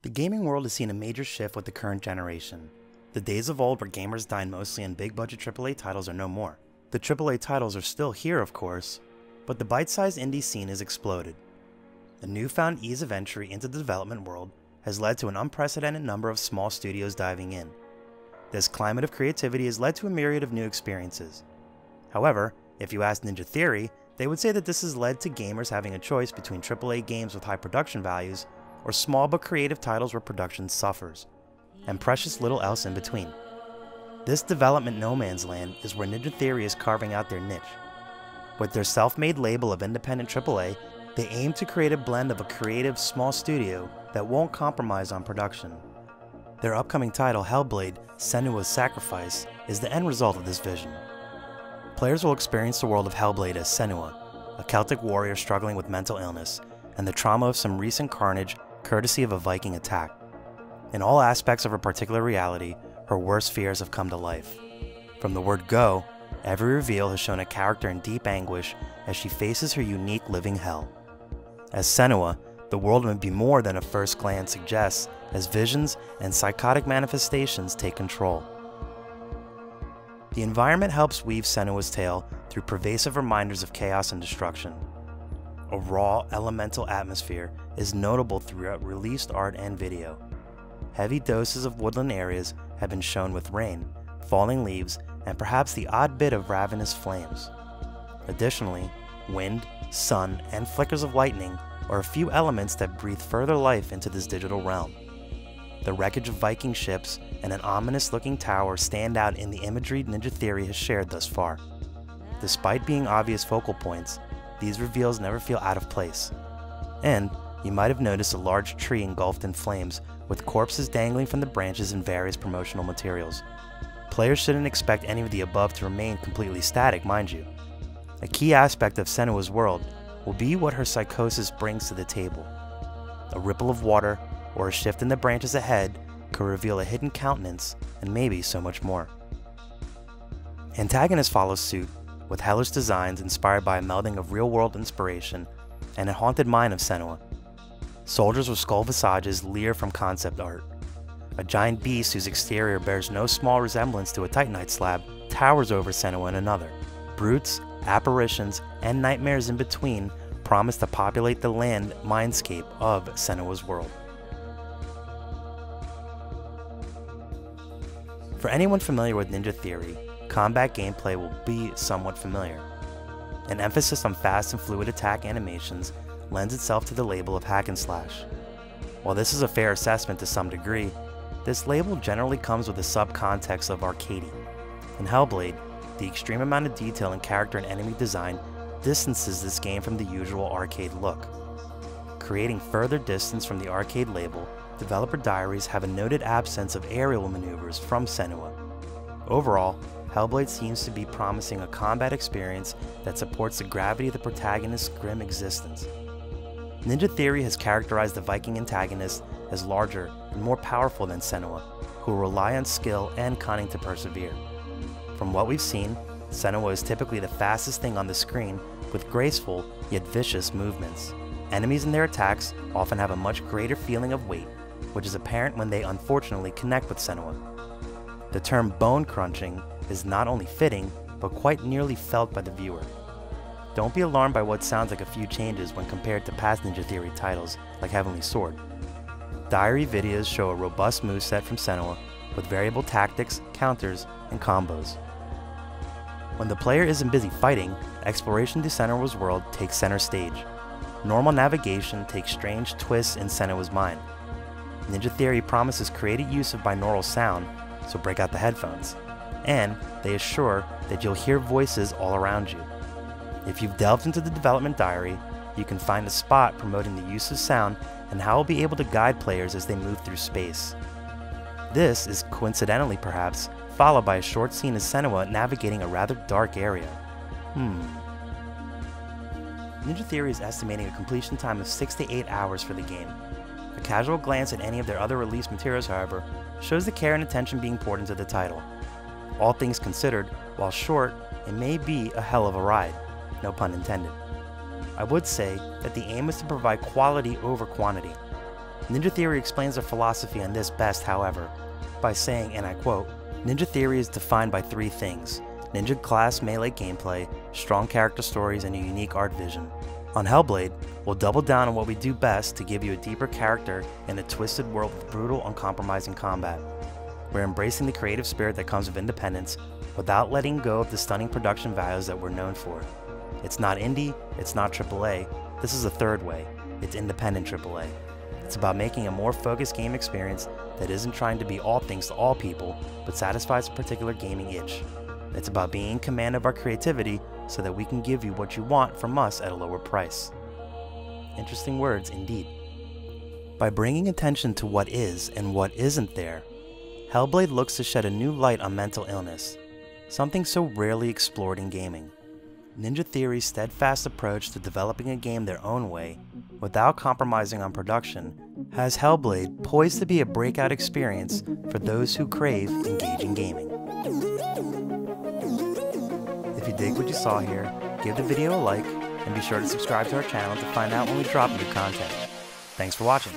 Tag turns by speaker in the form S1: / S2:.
S1: The gaming world has seen a major shift with the current generation. The days of old where gamers dined mostly on big-budget AAA titles are no more. The AAA titles are still here, of course, but the bite-sized indie scene has exploded. The newfound ease of entry into the development world has led to an unprecedented number of small studios diving in. This climate of creativity has led to a myriad of new experiences. However, if you ask Ninja Theory, they would say that this has led to gamers having a choice between AAA games with high production values or small but creative titles where production suffers, and precious little else in between. This development no man's land is where Ninja Theory is carving out their niche. With their self-made label of independent AAA, they aim to create a blend of a creative small studio that won't compromise on production. Their upcoming title, Hellblade: Senua's Sacrifice, is the end result of this vision. Players will experience the world of Hellblade as Senua, a Celtic warrior struggling with mental illness, and the trauma of some recent carnage courtesy of a Viking attack. In all aspects of her particular reality, her worst fears have come to life. From the word go, every reveal has shown a character in deep anguish as she faces her unique living hell. As Senua, the world may be more than a first glance suggests, as visions and psychotic manifestations take control. The environment helps weave Senua's tale through pervasive reminders of chaos and destruction. A raw, elemental atmosphere is notable throughout released art and video. Heavy doses of woodland areas have been shown with rain, falling leaves, and perhaps the odd bit of ravenous flames. Additionally, wind, sun, and flickers of lightning are a few elements that breathe further life into this digital realm. The wreckage of Viking ships and an ominous-looking tower stand out in the imagery Ninja Theory has shared thus far. Despite being obvious focal points, these reveals never feel out of place. And you might have noticed a large tree engulfed in flames with corpses dangling from the branches in various promotional materials. Players shouldn't expect any of the above to remain completely static, mind you. A key aspect of Senua's world will be what her psychosis brings to the table. A ripple of water or a shift in the branches ahead could reveal a hidden countenance and maybe so much more. Antagonist follows suit, with hellish designs inspired by a melding of real-world inspiration and a haunted mind of Senua. Soldiers with skull visages leer from concept art. A giant beast whose exterior bears no small resemblance to a titanite slab towers over Senua in another. Brutes, apparitions, and nightmares in between promise to populate the land mindscape of Senua's world. For anyone familiar with Ninja Theory, combat gameplay will be somewhat familiar. An emphasis on fast and fluid attack animations lends itself to the label of hack and slash. While this is a fair assessment to some degree, this label generally comes with a subcontext of arcadey. In Hellblade, the extreme amount of detail in character and enemy design distances this game from the usual arcade look. Creating further distance from the arcade label, developer diaries have a noted absence of aerial maneuvers from Senua. Overall, Hellblade seems to be promising a combat experience that supports the gravity of the protagonist's grim existence. Ninja Theory has characterized the Viking antagonist as larger and more powerful than Senua, who will rely on skill and cunning to persevere. From what we've seen, Senua is typically the fastest thing on the screen with graceful yet vicious movements. Enemies and their attacks often have a much greater feeling of weight, which is apparent when they unfortunately connect with Senua. The term bone crunching is not only fitting, but quite nearly felt by the viewer. Don't be alarmed by what sounds like a few changes when compared to past Ninja Theory titles like Heavenly Sword. Diary videos show a robust moveset from Senua with variable tactics, counters, and combos. When the player isn't busy fighting, exploration to Senua's world takes center stage. Normal navigation takes strange twists in Senua's mind. Ninja Theory promises creative use of binaural sound, so break out the headphones. And they assure that you'll hear voices all around you. If you've delved into the development diary, you can find a spot promoting the use of sound and how it'll be able to guide players as they move through space. This is coincidentally perhaps followed by a short scene of Senua navigating a rather dark area. Ninja Theory is estimating a completion time of 6 to 8 hours for the game. A casual glance at any of their other release materials, however, shows the care and attention being poured into the title. All things considered, while short, it may be a hell of a ride, no pun intended. I would say that the aim is to provide quality over quantity. Ninja Theory explains their philosophy on this best, however, by saying, and I quote, "Ninja Theory is defined by three things: ninja class melee gameplay, strong character stories, and a unique art vision. On Hellblade, we'll double down on what we do best to give you a deeper character in a twisted world with brutal, uncompromising combat. We're embracing the creative spirit that comes with independence without letting go of the stunning production values that we're known for. It's not indie, it's not AAA, this is a third way, it's independent AAA. It's about making a more focused game experience that isn't trying to be all things to all people, but satisfies a particular gaming itch. It's about being in command of our creativity so that we can give you what you want from us at a lower price." Interesting words indeed. By bringing attention to what is and what isn't there, Hellblade looks to shed a new light on mental illness, something so rarely explored in gaming. Ninja Theory's steadfast approach to developing a game their own way, without compromising on production, has Hellblade poised to be a breakout experience for those who crave engaging gaming. If you dig what you saw here, give the video a like, and be sure to subscribe to our channel to find out when we drop new content. Thanks for watching.